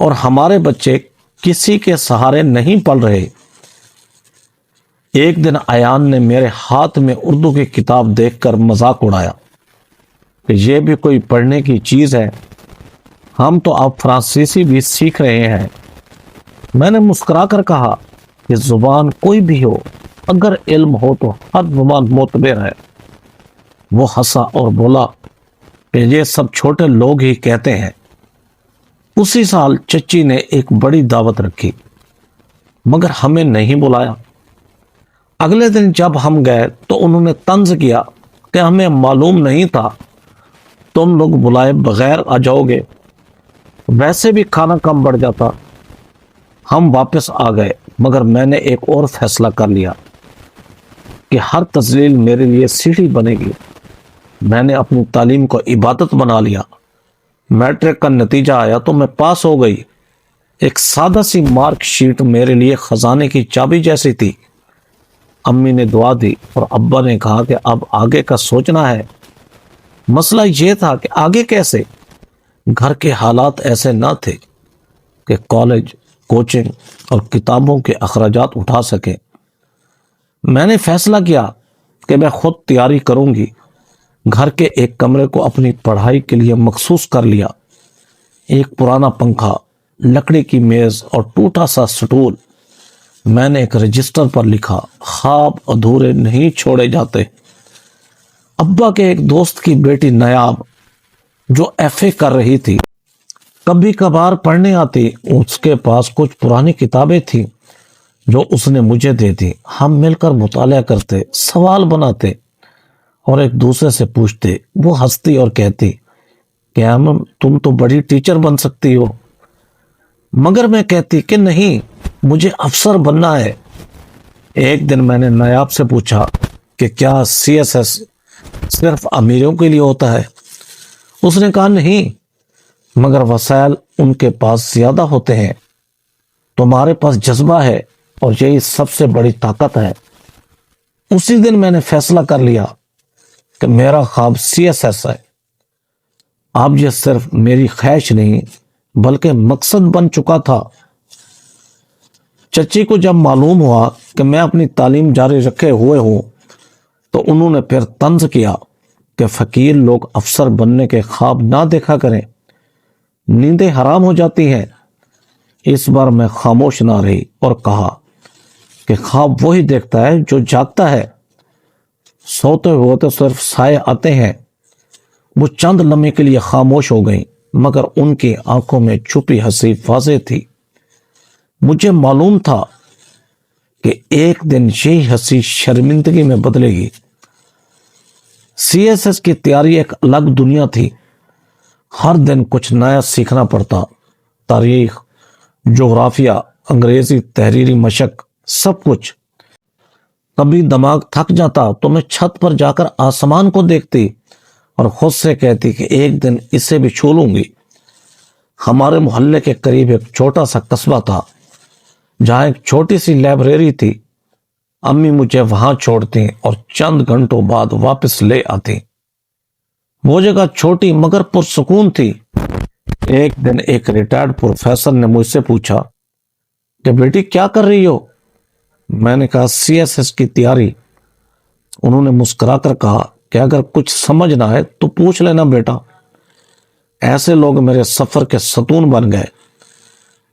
اور ہمارے بچے کسی کے سہارے نہیں پل رہے۔ ایک دن ایان نے میرے ہاتھ میں اردو کی کتاب دیکھ کر مذاق اڑایا کہ یہ بھی کوئی پڑھنے کی چیز ہے، ہم تو اب فرانسیسی بھی سیکھ رہے ہیں۔ میں نے مسکرا کر کہا کہ زبان کوئی بھی ہو، اگر علم ہو تو ہر زبان معتبر ہے۔ وہ ہنسا اور بولا کہ یہ سب چھوٹے لوگ ہی کہتے ہیں۔ اسی سال چچی نے ایک بڑی دعوت رکھی، مگر ہمیں نہیں بلایا۔ اگلے دن جب ہم گئے تو انہوں نے طنز کیا کہ ہمیں معلوم نہیں تھا تم لوگ بلائے بغیر آ جاؤ گے، ویسے بھی کھانا کم بڑھ جاتا۔ ہم واپس آ گئے، مگر میں نے ایک اور فیصلہ کر لیا کہ ہر تذلیل میرے لیے سیڑھی بنے گی۔ میں نے اپنی تعلیم کو عبادت بنا لیا۔ میٹرک کا نتیجہ آیا تو میں پاس ہو گئی۔ ایک سادہ سی مارک شیٹ میرے لیے خزانے کی چابی جیسی تھی۔ امی نے دعا دی اور ابا نے کہا کہ اب آگے کا سوچنا ہے۔ مسئلہ یہ تھا کہ آگے کیسے؟ گھر کے حالات ایسے نہ تھے کہ کالج، کوچنگ اور کتابوں کے اخراجات اٹھا سکے۔ میں نے فیصلہ کیا کہ میں خود تیاری کروں گی۔ گھر کے ایک کمرے کو اپنی پڑھائی کے لیے مخصوص کر لیا۔ ایک پرانا پنکھا، لکڑی کی میز اور ٹوٹا سا سٹول۔ میں نے ایک رجسٹر پر لکھا، خواب ادھورے نہیں چھوڑے جاتے۔ ابا کے ایک دوست کی بیٹی نیاب جو ایف اے کر رہی تھی، کبھی کبھار پڑھنے آتی۔ اس کے پاس کچھ پرانی کتابیں تھیں جو اس نے مجھے دے دی۔ ہم مل کر مطالعہ کرتے، سوال بناتے اور ایک دوسرے سے پوچھتے۔ وہ ہنستی اور کہتی کہ تم تو بڑی ٹیچر بن سکتی ہو، مگر میں کہتی کہ نہیں، مجھے افسر بننا ہے۔ ایک دن میں نے نیاب سے پوچھا کہ کیا سی ایس ایس صرف امیروں کے لیے ہوتا ہے؟ اس نے کہا نہیں، مگر وسائل ان کے پاس زیادہ ہوتے ہیں۔ تمہارے پاس جذبہ ہے اور یہی سب سے بڑی طاقت ہے۔ اسی دن میں نے فیصلہ کر لیا کہ میرا خواب سی ایس ایس ہے۔ اب یہ صرف میری خواہش نہیں بلکہ مقصد بن چکا تھا۔ چچی کو جب معلوم ہوا کہ میں اپنی تعلیم جاری رکھے ہوئے ہوں تو انہوں نے پھر طنز کیا کہ فقیر لوگ افسر بننے کے خواب نہ دیکھا کریں، نیندیں حرام ہو جاتی ہیں۔ اس بار میں خاموش نہ رہی اور کہا کہ خواب وہی دیکھتا ہے جو جاگتا ہے، سوتے ہوئے تو صرف سائے آتے ہیں۔ وہ چند لمحے کے لیے خاموش ہو گئیں، مگر ان کی آنکھوں میں چھپی ہنسی واضح تھی۔ مجھے معلوم تھا کہ ایک دن یہی ہنسی شرمندگی میں بدلے گی۔ سی ایس ایس کی تیاری ایک الگ دنیا تھی۔ ہر دن کچھ نیا سیکھنا پڑتا، تاریخ، جغرافیہ، انگریزی، تحریری مشق، سب کچھ۔ کبھی دماغ تھک جاتا تو میں چھت پر جا کر آسمان کو دیکھتی اور خود سے کہتی کہ ایک دن اسے بھی چھو لوں گی۔ ہمارے محلے کے قریب ایک چھوٹا سا قصبہ تھا جہاں ایک چھوٹی سی لائبریری تھی۔ امی مجھے وہاں چھوڑتی اور چند گھنٹوں بعد واپس لے آتی۔ وہ جگہ چھوٹی مگر پرسکون تھی۔ ایک دن ایک ریٹائرڈ پروفیسر نے مجھ سے پوچھا کہ بیٹی کیا کر رہی ہو؟ میں نے کہا سی ایس ایس کی تیاری۔ انہوں نے مسکرا کر کہا کہ اگر کچھ سمجھ نہ آئے تو پوچھ لینا بیٹا۔ ایسے لوگ میرے سفر کے ستون بن گئے۔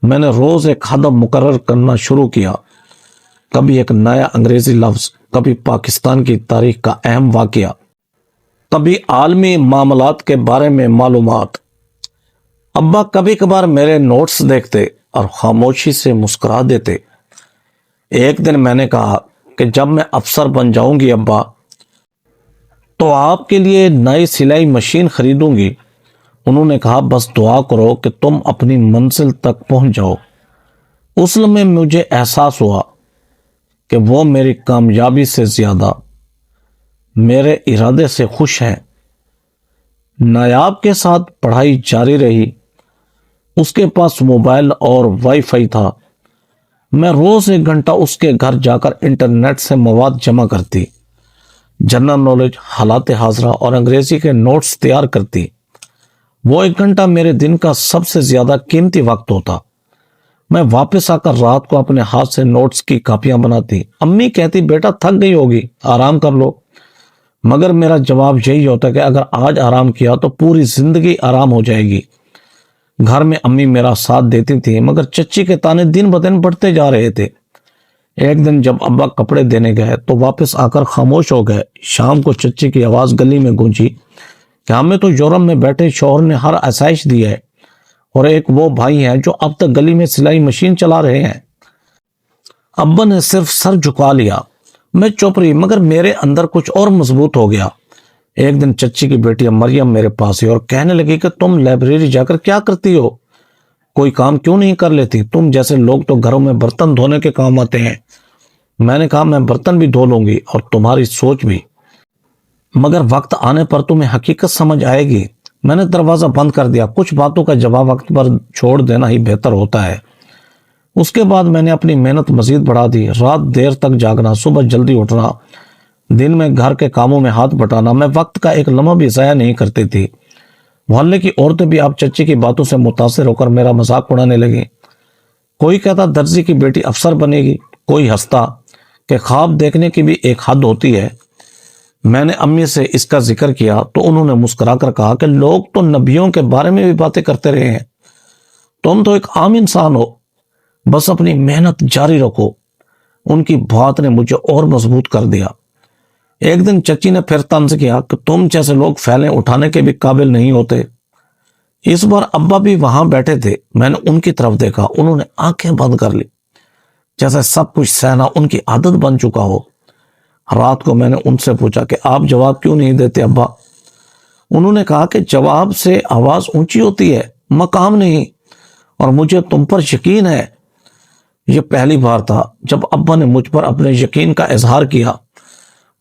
میں نے روز ایک ہدف مقرر کرنا شروع کیا، کبھی ایک نیا انگریزی لفظ، کبھی پاکستان کی تاریخ کا اہم واقعہ، کبھی عالمی معاملات کے بارے میں معلومات۔ ابا کبھی کبھار میرے نوٹس دیکھتے اور خاموشی سے مسکرا دیتے۔ ایک دن میں نے کہا کہ جب میں افسر بن جاؤں گی ابا تو آپ کے لیے نئی سلائی مشین خریدوں گی۔ انہوں نے کہا بس دعا کرو کہ تم اپنی منزل تک پہنچ جاؤ۔ اس لمحے مجھے احساس ہوا کہ وہ میری کامیابی سے زیادہ میرے ارادے سے خوش ہیں۔ نایاب کے ساتھ پڑھائی جاری رہی۔ اس کے پاس موبائل اور وائی فائی تھا۔ میں روز 1 گھنٹہ اس کے گھر جا کر انٹرنیٹ سے مواد جمع کرتی، جنرل نالج، حالات حاضرہ اور انگریزی کے نوٹس تیار کرتی۔ وہ 1 گھنٹہ میرے دن کا سب سے زیادہ قیمتی وقت ہوتا۔ میں واپس آ کر رات کو اپنے ہاتھ سے نوٹس کی کاپیاں بناتی۔ امی کہتی بیٹا تھک گئی ہوگی، آرام کر لو، مگر میرا جواب یہی ہوتا کہ اگر آج آرام کیا تو پوری زندگی آرام ہو جائے گی۔ گھر میں امی میرا ساتھ دیتی تھی، مگر چچی کے تانے دن بدن بڑھتے جا رہے تھے۔ ایک دن جب ابا کپڑے دینے گئے تو واپس آ کر خاموش ہو گئے۔ شام کو چچی کی آواز گلی میں گونجی کہ ہمیں تو یورپ میں بیٹھے شوہر نے ہر آسائش دی ہے، اور ایک وہ بھائی ہیں جو اب تک گلی میں سلائی مشین چلا رہے ہیں۔ ابا نے صرف سر جھکا لیا۔ میں چپ رہی، مگر میرے اندر کچھ اور مضبوط ہو گیا۔ ایک دن چچی کی بیٹی مریم میرے پاس آئی اور کہنے لگی کہ تم لائبریری جا کر کیا کرتی ہو؟ کوئی کام کیوں نہیں کر لیتی؟ تم جیسے لوگ تو گھروں میں برتن دھونے کے کام آتے ہیں۔ میں نے کہا میں برتن بھی دھو لوں گی اور تمہاری سوچ بھی، مگر وقت آنے پر تمہیں حقیقت سمجھ آئے گی۔ میں نے دروازہ بند کر دیا۔ کچھ باتوں کا جواب وقت پر چھوڑ دینا ہی بہتر ہوتا ہے۔ اس کے بعد میں نے اپنی محنت مزید بڑھا دی۔ رات دیر تک جاگنا، صبح جلدی اٹھنا، دن میں گھر کے کاموں میں ہاتھ بٹانا۔ میں وقت کا ایک لمحہ بھی ضائع نہیں کرتی تھی۔ محلے کی عورتیں بھی اب چچی کی باتوں سے متاثر ہو کر میرا مذاق اڑانے لگی۔ کوئی کہتا درزی کی بیٹی افسر بنے گی، کوئی ہنستا کہ خواب دیکھنے کی بھی ایک حد ہوتی ہے۔ میں نے امی سے اس کا ذکر کیا تو انہوں نے مسکرا کر کہا کہ لوگ تو نبیوں کے بارے میں بھی باتیں کرتے رہے ہیں، تم تو ایک عام انسان ہو، بس اپنی محنت جاری رکھو۔ ان کی بات نے مجھے اور مضبوط کر دیا۔ ایک دن چچی نے پھر طنز کیا کہ تم جیسے لوگ فیلیں اٹھانے کے بھی قابل نہیں ہوتے۔ اس بار ابا بھی وہاں بیٹھے تھے۔ میں نے ان کی طرف دیکھا، انہوں نے آنکھیں بند کر لی، جیسے سب کچھ سہنا ان کی عادت بن چکا ہو۔ رات کو میں نے ان سے پوچھا کہ آپ جواب کیوں نہیں دیتے ابا؟ انہوں نے کہا کہ جواب سے آواز اونچی ہوتی ہے، مقام نہیں، اور مجھے تم پر یقین ہے۔ یہ پہلی بار تھا جب ابا نے مجھ پر اپنے یقین کا اظہار کیا۔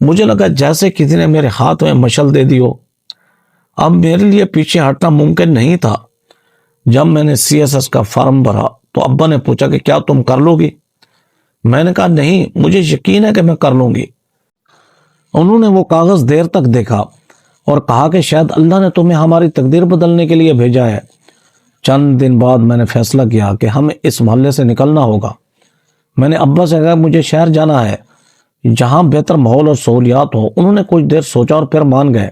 مجھے لگا جیسے کسی نے میرے ہاتھ میں مشل دے دی ہو۔ اب میرے لیے پیچھے ہٹنا ممکن نہیں تھا۔ جب میں نے CSS کا فارم بھرا تو ابا نے پوچھا کہ کیا تم کر لو گی؟ میں نے کہا نہیں، مجھے یقین ہے کہ میں کر لوں گی۔ انہوں نے وہ کاغذ دیر تک دیکھا اور کہا کہ شاید اللہ نے تمہیں ہماری تقدیر بدلنے کے لیے بھیجا ہے۔ چند دن بعد میں نے فیصلہ کیا کہ ہمیں اس محلے سے نکلنا ہوگا۔ میں نے ابا سے کہا مجھے شہر جانا ہے، جہاں بہتر ماحول اور سہولیات ہو۔ انہوں نے کچھ دیر سوچا اور پھر مان گئے۔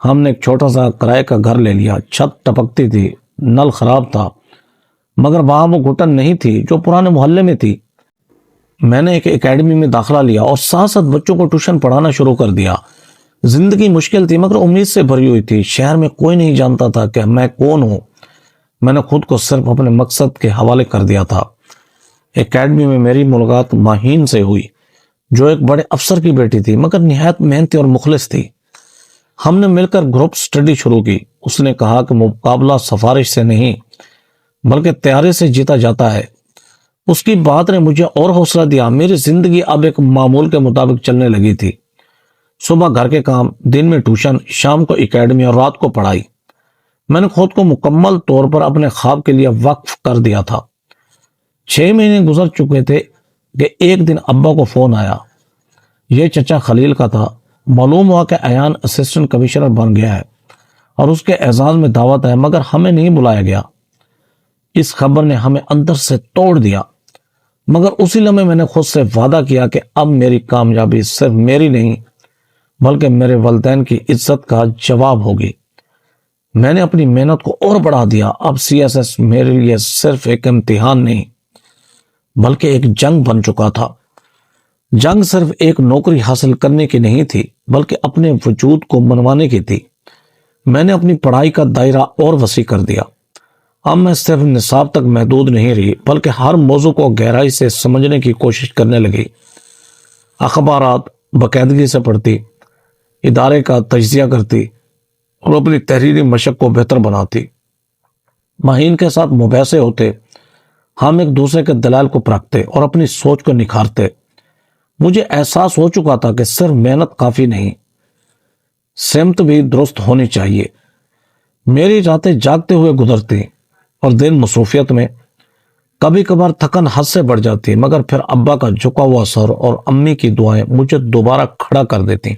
ہم نے ایک چھوٹا سا کرائے کا گھر لے لیا۔ چھت ٹپکتی تھی، نل خراب تھا، مگر وہاں وہ گھٹن نہیں تھی جو پرانے محلے میں تھی۔ میں نے ایک اکیڈمی میں داخلہ لیا اور ساتھ ساتھ بچوں کو ٹیوشن پڑھانا شروع کر دیا۔ زندگی مشکل تھی مگر امید سے بھری ہوئی تھی۔ شہر میں کوئی نہیں جانتا تھا کہ میں کون ہوں۔ میں نے خود کو صرف اپنے مقصد کے حوالے کر دیا تھا۔ اکیڈمی میں میری ملاقات ماہین سے ہوئی، جو ایک بڑے افسر کی بیٹی تھی مگر نہایت محنتی اور مخلص تھی۔ ہم نے مل کر گروپ سٹڈی شروع کی۔ اس نے کہا کہ مقابلہ سفارش سے نہیں بلکہ تیاری سے جیتا جاتا ہے۔ اس کی بات نے مجھے اور حوصلہ دیا۔ میری زندگی اب ایک معمول کے مطابق چلنے لگی تھی۔ صبح گھر کے کام، دن میں ٹیوشن، شام کو اکیڈمی اور رات کو پڑھائی۔ میں نے خود کو مکمل طور پر اپنے خواب کے لیے وقف کر دیا تھا۔ 6 مہینے گزر چکے تھے کہ ایک دن ابا کو فون آیا۔ یہ چچا خلیل کا تھا۔ معلوم ہوا کہ ایان اسسٹنٹ کمشنر بن گیا ہے اور اس کے اعزاز میں دعوت ہے، مگر ہمیں نہیں بلایا گیا۔ اس خبر نے ہمیں اندر سے توڑ دیا، مگر اسی لمحے میں نے خود سے وعدہ کیا کہ اب میری کامیابی صرف میری نہیں بلکہ میرے والدین کی عزت کا جواب ہوگی۔ میں نے اپنی محنت کو اور بڑھا دیا۔ اب CSS میرے لیے صرف ایک امتحان نہیں بلکہ ایک جنگ بن چکا تھا۔ جنگ صرف ایک نوکری حاصل کرنے کی نہیں تھی بلکہ اپنے وجود کو منوانے کی تھی۔ میں نے اپنی پڑھائی کا دائرہ اور وسیع کر دیا۔ اب میں صرف نصاب تک محدود نہیں رہی بلکہ ہر موضوع کو گہرائی سے سمجھنے کی کوشش کرنے لگی۔ اخبارات باقاعدگی سے پڑھتی، ادارے کا تجزیہ کرتی اور اپنی تحریری مشق کو بہتر بناتی۔ ماہین کے ساتھ مباحثے ہوتے، ہم ایک دوسرے کے دلائل کو پرکھتے اور اپنی سوچ کو نکھارتے۔ مجھے احساس ہو چکا تھا کہ صرف محنت کافی نہیں، سمت بھی درست ہونی چاہیے۔ میری راتیں جاگتے ہوئے گزرتی اور دن مصروفیت میں۔ کبھی کبھار تھکن حد سے بڑھ جاتی مگر پھر ابا کا جھکا ہوا سر اور امی کی دعائیں مجھے دوبارہ کھڑا کر دیتی۔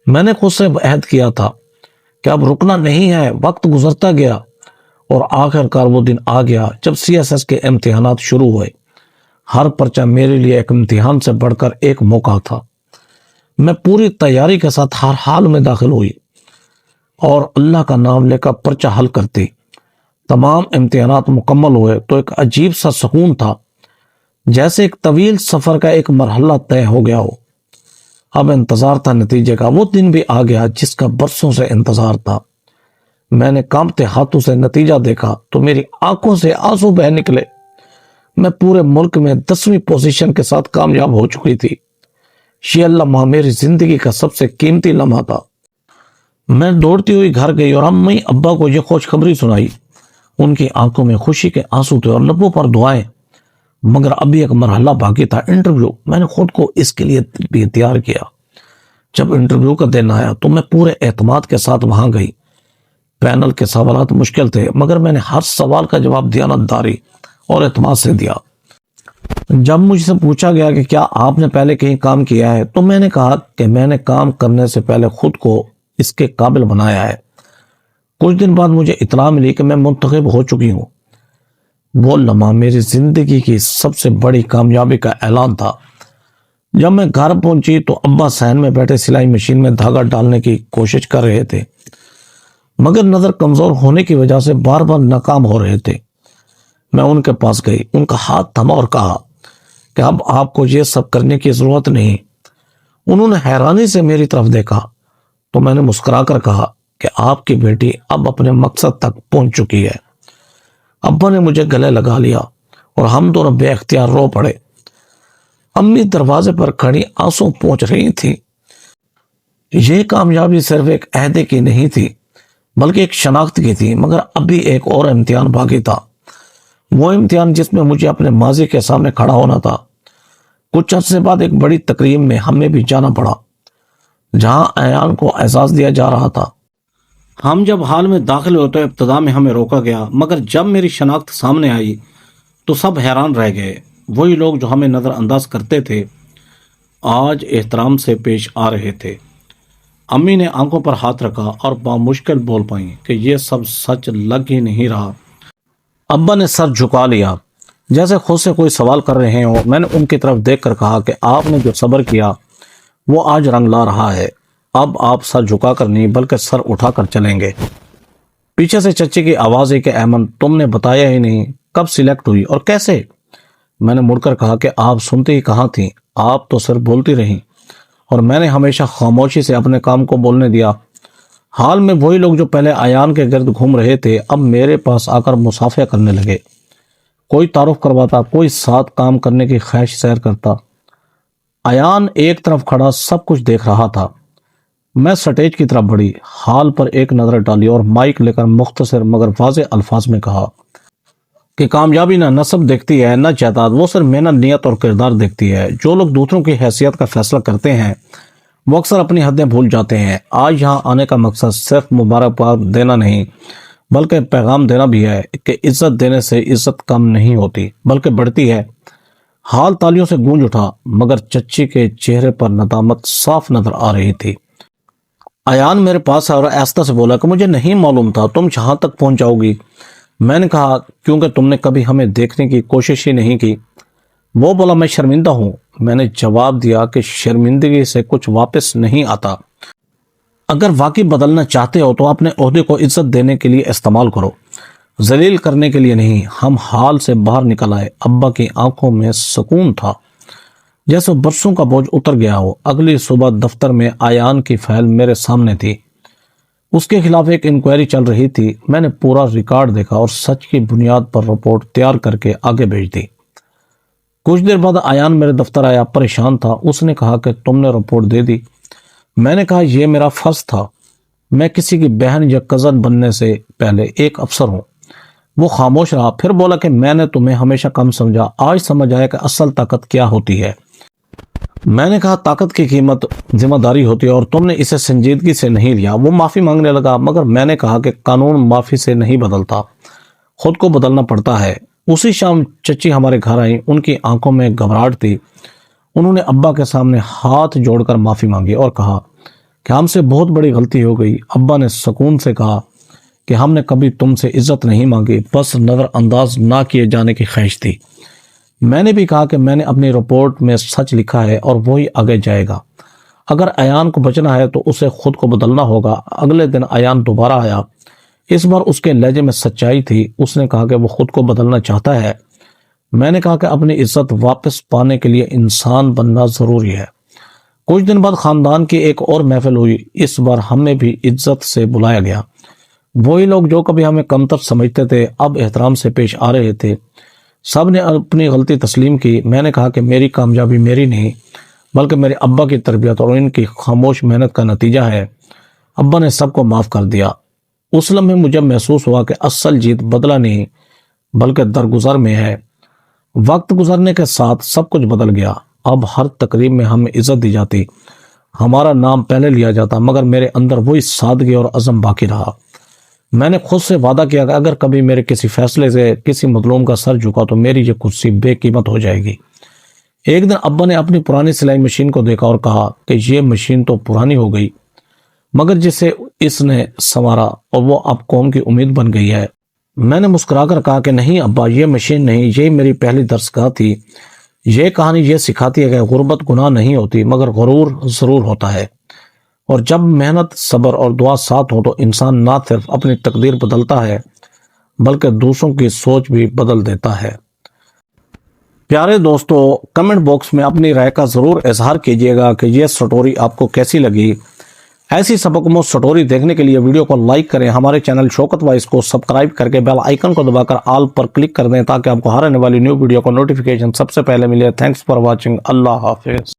میں نے خود سے عہد کیا تھا کہ اب رکنا نہیں ہے۔ وقت گزرتا گیا اور آخر کار وہ دن آ گیا جب CSS کے امتحانات شروع ہوئے۔ ہر پرچہ میرے لیے ایک امتحان سے بڑھ کر ایک موقع تھا۔ میں پوری تیاری کے ساتھ ہر حال میں داخل ہوئی اور اللہ کا نام لے کر پرچہ حل کرتی۔ تمام امتحانات مکمل ہوئے تو ایک عجیب سا سکون تھا، جیسے ایک طویل سفر کا ایک مرحلہ طے ہو گیا ہو۔ اب انتظار تھا نتیجے کا۔ وہ دن بھی آ گیا جس کا برسوں سے انتظار تھا۔ میں نے کانپتے ہاتھوں سے نتیجہ دیکھا تو میری آنکھوں سے آنسو بہہ نکلے۔ میں پورے ملک میں 10ویں پوزیشن کے ساتھ کامیاب ہو چکی تھی۔ یہ لمحہ میری زندگی کا سب سے قیمتی لمحہ تھا۔ میں دوڑتی ہوئی گھر گئی اور امی ابا کو یہ خوشخبری سنائی۔ ان کی آنکھوں میں خوشی کے آنسو تھے اور لبوں پر دعائیں، مگر ابھی ایک مرحلہ باقی تھا، انٹرویو۔ میں نے خود کو اس کے لیے بھی تیار کیا۔ جب انٹرویو کا دن آیا تو میں پورے اعتماد کے ساتھ وہاں گئی۔ پینل کے سوالات مشکل تھے، مگر میں نے ہر سوال کا جواب دیانتداری اور اعتماد سے دیا۔ جب مجھ سے پوچھا گیا کہ کیا آپ نے پہلے کہیں کام کیا ہے، تو میں نے کہا کہ میں نے کام کرنے سے پہلے خود کو اس کے قابل بنایا ہے۔ کچھ دن بعد مجھے اطلاع ملی کہ میں منتخب ہو چکی ہوں۔ وہ لمحہ میری زندگی کی سب سے بڑی کامیابی کا اعلان تھا۔ جب میں گھر پہنچی تو ابا صحن میں بیٹھے سلائی مشین میں دھاگا ڈالنے کی کوشش کر رہے تھے، مگر نظر کمزور ہونے کی وجہ سے بار بار ناکام ہو رہے تھے۔ میں ان کے پاس گئی، ان کا ہاتھ تھاما اور کہا کہ اب آپ کو یہ سب کرنے کی ضرورت نہیں۔ انہوں نے حیرانی سے میری طرف دیکھا تو میں نے مسکرا کر کہا کہ آپ کی بیٹی اب اپنے مقصد تک پہنچ چکی ہے۔ ابا نے مجھے گلے لگا لیا اور ہم دونوں بے اختیار رو پڑے۔ امی دروازے پر کھڑی آنسو پہنچ رہی تھی۔ یہ کامیابی صرف ایک عہدے کی نہیں تھی بلکہ ایک شناخت کی تھی، مگر ابھی ایک اور امتحان باقی تھا۔ وہ امتحان جس میں مجھے اپنے ماضی کے سامنے کھڑا ہونا تھا۔ کچھ عرصے بعد ایک بڑی تقریب میں ہمیں بھی جانا پڑا، جہاں ایان کو اعزاز دیا جا رہا تھا۔ ہم جب ہال میں داخل ہوئے تو ابتدا میں ہمیں روکا گیا، مگر جب میری شناخت سامنے آئی تو سب حیران رہ گئے۔ وہی لوگ جو ہمیں نظر انداز کرتے تھے آج احترام سے پیش آ رہے تھے۔ امی نے آنکھوں پر ہاتھ رکھا اور بامشکل بول پائیں کہ یہ سب سچ لگ ہی نہیں رہا۔ ابا نے سر جھکا لیا جیسے خود سے کوئی سوال کر رہے ہوں۔ میں نے ان کی طرف دیکھ کر کہا کہ آپ نے جو صبر کیا وہ آج رنگ لا رہا ہے۔ اب آپ سر جھکا کر نہیں بلکہ سر اٹھا کر چلیں گے۔ پیچھے سے چچی کی آواز ہے کہ ایمن تم نے بتایا ہی نہیں، کب سلیکٹ ہوئی اور کیسے؟ میں نے مڑ کر کہا کہ آپ سنتے ہی کہاں تھیں، آپ تو صرف بولتی رہیں اور میں نے ہمیشہ خاموشی سے اپنے کام کو بولنے دیا۔ حال میں وہی لوگ جو پہلے ایان کے گرد گھوم رہے تھے اب میرے پاس آ کر مصافحہ کرنے لگے۔ کوئی تعارف کرواتا، کوئی ساتھ کام کرنے کی خواہش ظاہر کرتا۔ ایان ایک طرف کھڑا سب کچھ دیکھ رہا تھا۔ میں سٹیج کی طرف بڑھی، ہال پر ایک نظر ڈالی اور مائک لے کر مختصر مگر واضح الفاظ میں کہا کہ کامیابی نہ نسب دیکھتی ہے نہ جائیداد، وہ صرف محنت، نیت اور کردار دیکھتی ہے۔ جو لوگ دوسروں کی حیثیت کا فیصلہ کرتے ہیں وہ اکثر اپنی حدیں بھول جاتے ہیں۔ آج یہاں آنے کا مقصد صرف مبارکباد دینا نہیں بلکہ پیغام دینا بھی ہے کہ عزت دینے سے عزت کم نہیں ہوتی بلکہ بڑھتی ہے۔ حال تالیوں سے گونج اٹھا، مگر چچی کے چہرے پر ندامت صاف نظر آ رہی تھی۔ ایان میرے پاس آیا اور آہستہ سے بولا کہ مجھے نہیں معلوم تھا تم جہاں تک پہنچ جاؤ گی۔ میں نے کہا کیونکہ تم نے کبھی ہمیں دیکھنے کی کوشش ہی نہیں کی۔ وہ بولا میں شرمندہ ہوں۔ میں نے جواب دیا کہ شرمندگی سے کچھ واپس نہیں آتا۔ اگر واقعی بدلنا چاہتے ہو تو اپنے عہدے کو عزت دینے کے لیے استعمال کرو، ذلیل کرنے کے لیے نہیں۔ ہم حال سے باہر نکل آئے۔ ابا کی آنکھوں میں سکون تھا، جیسے برسوں کا بوجھ اتر گیا ہو۔ اگلی صبح دفتر میں ایان کی فائل میرے سامنے تھی۔ اس کے خلاف ایک انکوائری چل رہی تھی۔ میں نے پورا ریکارڈ دیکھا اور سچ کی بنیاد پر رپورٹ تیار کر کے آگے بھیج دی۔ کچھ دیر بعد ایان میرے دفتر آیا، پریشان تھا۔ اس نے کہا کہ تم نے رپورٹ دے دی؟ میں نے کہا یہ میرا فرض تھا، میں کسی کی بہن یا کزن بننے سے پہلے ایک افسر ہوں۔ وہ خاموش رہا، پھر بولا کہ میں نے تمہیں ہمیشہ کم سمجھا، آج سمجھ آیا کہ اصل طاقت کیا ہوتی ہے۔ میں نے کہا طاقت کی قیمت ذمہ داری ہوتی ہے اور تم نے اسے سنجیدگی سے نہیں لیا۔ وہ معافی مانگنے لگا، مگر میں نے کہا کہ قانون معافی سے نہیں بدلتا، خود کو بدلنا پڑتا ہے۔ اسی شام چچی ہمارے گھر آئیں، ان کی آنکھوں میں گھبراہٹ تھی۔ انہوں نے ابا کے سامنے ہاتھ جوڑ کر معافی مانگی اور کہا کہ ہم سے بہت بڑی غلطی ہو گئی۔ ابا نے سکون سے کہا کہ ہم نے کبھی تم سے عزت نہیں مانگی، بس نظر انداز نہ کیے جانے کی خواہش تھی۔ میں نے بھی کہا کہ میں نے اپنی رپورٹ میں سچ لکھا ہے اور وہی آگے جائے گا۔ اگر ایان کو بچنا ہے تو اسے خود کو بدلنا ہوگا۔ اگلے دن ایان دوبارہ آیا۔ اس بار اس کے لہجے میں سچائی تھی۔ اس نے کہا کہ وہ خود کو بدلنا چاہتا ہے۔ میں نے کہا کہ اپنی عزت واپس پانے کے لیے انسان بننا ضروری ہے۔ کچھ دن بعد خاندان کی ایک اور محفل ہوئی۔ اس بار ہمیں بھی عزت سے بلایا گیا۔ وہی لوگ جو کبھی ہمیں کمتر سمجھتے تھے اب احترام سے پیش آ رہے تھے۔ سب نے اپنی غلطی تسلیم کی۔ میں نے کہا کہ میری کامیابی میری نہیں بلکہ میرے ابا کی تربیت اور ان کی خاموش محنت کا نتیجہ ہے۔ ابا نے سب کو معاف کر دیا۔ اس لمحے مجھے محسوس ہوا کہ اصل جیت بدلہ نہیں بلکہ درگزر میں ہے۔ وقت گزرنے کے ساتھ سب کچھ بدل گیا۔ اب ہر تقریب میں ہمیں عزت دی جاتی، ہمارا نام پہلے لیا جاتا، مگر میرے اندر وہی سادگی اور عزم باقی رہا۔ میں نے خود سے وعدہ کیا کہ اگر کبھی میرے کسی فیصلے سے کسی مظلوم کا سر جھکا تو میری یہ کرسی بے قیمت ہو جائے گی۔ ایک دن ابا نے اپنی پرانی سلائی مشین کو دیکھا اور کہا کہ یہ مشین تو پرانی ہو گئی مگر جسے اس نے سنوارا اور وہ اب قوم کی امید بن گئی ہے۔ میں نے مسکرا کر کہا کہ نہیں ابا، یہ مشین نہیں، یہی میری پہلی درسگاہ تھی۔ یہ کہانی یہ سکھاتی ہے کہ غربت گناہ نہیں ہوتی مگر غرور ضرور ہوتا ہے، اور جب محنت، صبر اور دعا ساتھ ہو تو انسان نہ صرف اپنی تقدیر بدلتا ہے بلکہ دوسروں کی سوچ بھی بدل دیتا ہے۔ پیارے دوستو، کمنٹ باکس میں اپنی رائے کا ضرور اظہار کیجیے گا کہ یہ سٹوری آپ کو کیسی لگی۔ ایسی سبق سٹوری دیکھنے کے لیے ویڈیو کو لائک کریں، ہمارے چینل شوکت وائس کو سبسکرائب کر کے بیل آئیکن کو دبا کر آل پر کلک کر دیں تاکہ آپ کو ہر آنے والی نیو ویڈیو کو نوٹیفیکیشن سب سے پہلے ملے۔ Thanks for watching. اللہ حافظ۔